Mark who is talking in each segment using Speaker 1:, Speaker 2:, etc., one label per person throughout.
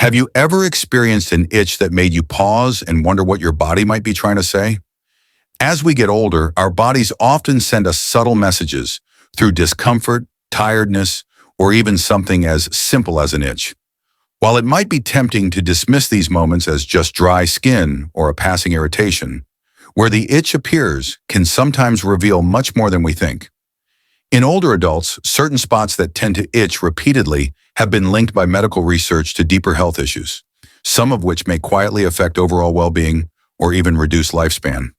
Speaker 1: Have you ever experienced an itch that made you pause and wonder what your body might be trying to say? As we get older, our bodies often send us subtle messages through discomfort, tiredness, or even something as simple as an itch. While it might be tempting to dismiss these moments as just dry skin or a passing irritation, where the itch appears can sometimes reveal much more than we think. In older adults, certain spots that tend to itch repeatedly have been linked by medical research to deeper health issues, some of which may quietly affect overall well-being or even reduce lifespan.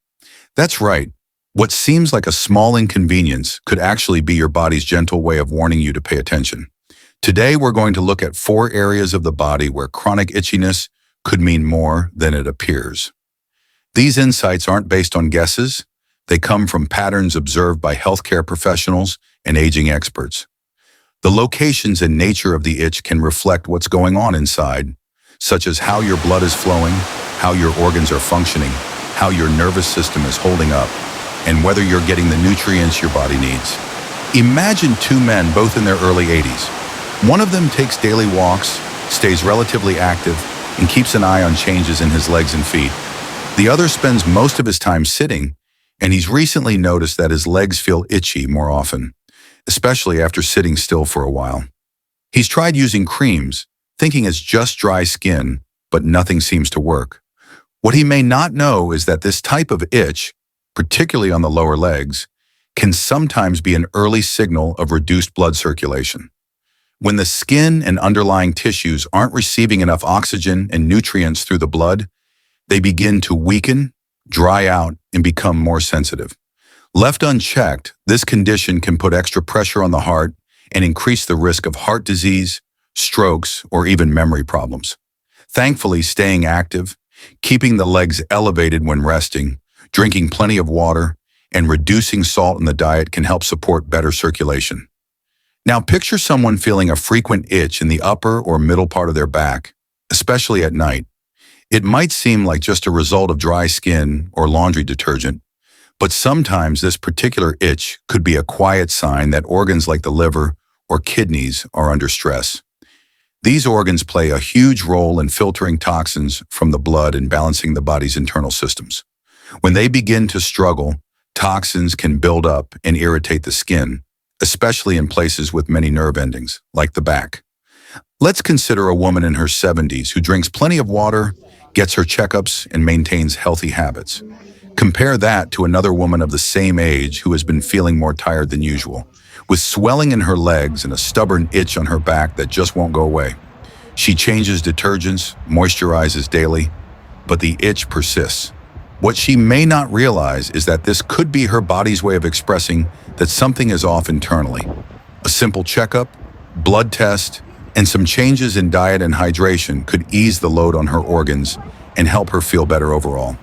Speaker 1: That's right. What seems like a small inconvenience could actually be your body's gentle way of warning you to pay attention. Today, we're going to look at 4 areas of the body where chronic itchiness could mean more than it appears. These insights aren't based on guesses. They come from patterns observed by healthcare professionals and aging experts. The locations and nature of the itch can reflect what's going on inside, such as how your blood is flowing, how your organs are functioning, how your nervous system is holding up, and whether you're getting the nutrients your body needs. Imagine 2 men both in their early 80s. One of them takes daily walks, stays relatively active, and keeps an eye on changes in his legs and feet. The other spends most of his time sitting, and he's recently noticed that his legs feel itchy more often, especially after sitting still for a while. He's tried using creams, thinking it's just dry skin, but nothing seems to work. What he may not know is that this type of itch, particularly on the lower legs, can sometimes be an early signal of reduced blood circulation. When the skin and underlying tissues aren't receiving enough oxygen and nutrients through the blood, they begin to weaken, dry out, and become more sensitive. Left unchecked, this condition can put extra pressure on the heart and increase the risk of heart disease, strokes, or even memory problems. Thankfully, staying active, keeping the legs elevated when resting, drinking plenty of water, and reducing salt in the diet can help support better circulation. Now picture someone feeling a frequent itch in the upper or middle part of their back, especially at night. It might seem like just a result of dry skin or laundry detergent, but sometimes this particular itch could be a quiet sign that organs like the liver or kidneys are under stress. These organs play a huge role in filtering toxins from the blood and balancing the body's internal systems. When they begin to struggle, toxins can build up and irritate the skin, especially in places with many nerve endings, like the back. Let's consider a woman in her 70s who drinks plenty of water, gets her checkups, and maintains healthy habits. Compare that to another woman of the same age who has been feeling more tired than usual, with swelling in her legs and a stubborn itch on her back that just won't go away. She changes detergents, moisturizes daily, but the itch persists. What she may not realize is that this could be her body's way of expressing that something is off internally. A simple checkup, blood test, and some changes in diet and hydration could ease the load on her organs and help her feel better overall.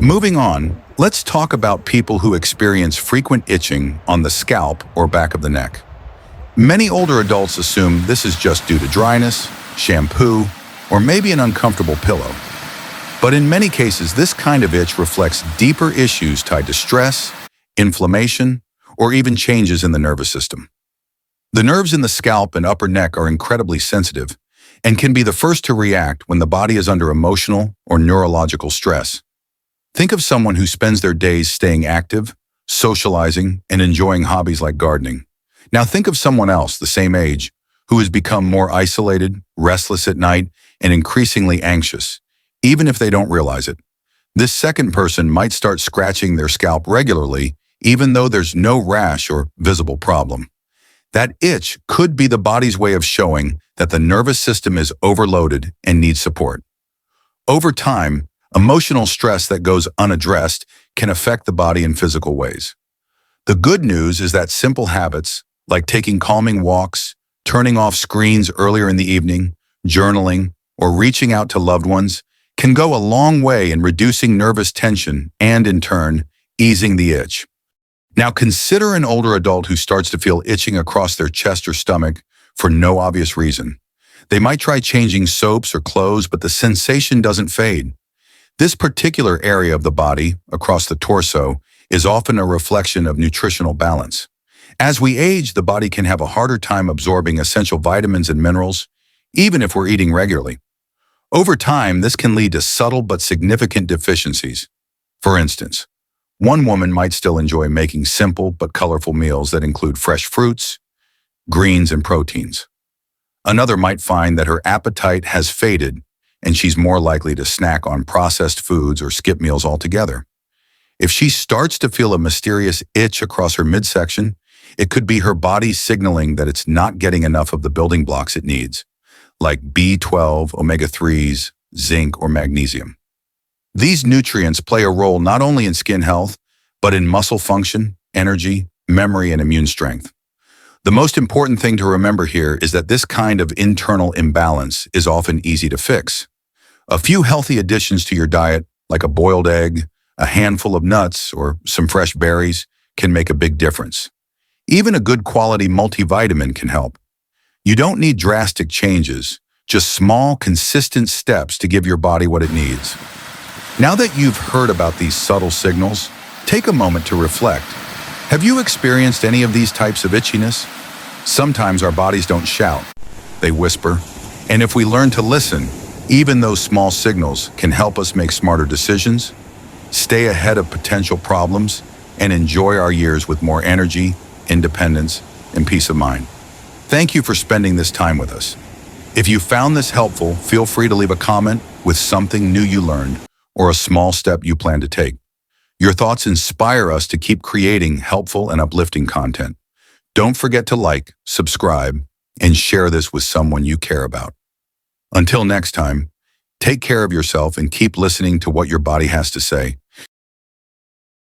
Speaker 1: Moving on, let's talk about people who experience frequent itching on the scalp or back of the neck. Many older adults assume this is just due to dryness, shampoo, or maybe an uncomfortable pillow. But in many cases, this kind of itch reflects deeper issues tied to stress, inflammation, or even changes in the nervous system. The nerves in the scalp and upper neck are incredibly sensitive and can be the first to react when the body is under emotional or neurological stress. Think of someone who spends their days staying active, socializing, and enjoying hobbies like gardening. Now think of someone else the same age who has become more isolated, restless at night, and increasingly anxious, even if they don't realize it. This second person might start scratching their scalp regularly, even though there's no rash or visible problem. That itch could be the body's way of showing that the nervous system is overloaded and needs support. Over time, emotional stress that goes unaddressed can affect the body in physical ways. The good news is that simple habits, like taking calming walks, turning off screens earlier in the evening, journaling, or reaching out to loved ones, can go a long way in reducing nervous tension and, in turn, easing the itch. Now consider an older adult who starts to feel itching across their chest or stomach for no obvious reason. They might try changing soaps or clothes, but the sensation doesn't fade. This particular area of the body, across the torso, is often a reflection of nutritional balance. As we age, the body can have a harder time absorbing essential vitamins and minerals, even if we're eating regularly. Over time, this can lead to subtle but significant deficiencies. For instance, one woman might still enjoy making simple but colorful meals that include fresh fruits, greens, and proteins. Another might find that her appetite has faded and she's more likely to snack on processed foods or skip meals altogether. If she starts to feel a mysterious itch across her midsection, it could be her body signaling that it's not getting enough of the building blocks it needs, like B12, omega-3s, zinc, or magnesium. These nutrients play a role not only in skin health, but in muscle function, energy, memory, and immune strength. The most important thing to remember here is that this kind of internal imbalance is often easy to fix. A few healthy additions to your diet, like a boiled egg, a handful of nuts, or some fresh berries, can make a big difference. Even a good quality multivitamin can help. You don't need drastic changes, just small, consistent steps to give your body what it needs. Now that you've heard about these subtle signals, take a moment to reflect. Have you experienced any of these types of itchiness? Sometimes our bodies don't shout, they whisper. And if we learn to listen, even those small signals can help us make smarter decisions, stay ahead of potential problems, and enjoy our years with more energy, independence, and peace of mind. Thank you for spending this time with us. If you found this helpful, feel free to leave a comment with something new you learned or a small step you plan to take. Your thoughts inspire us to keep creating helpful and uplifting content. Don't forget to like, subscribe, and share this with someone you care about. Until next time, take care of yourself and keep listening to what your body has to say.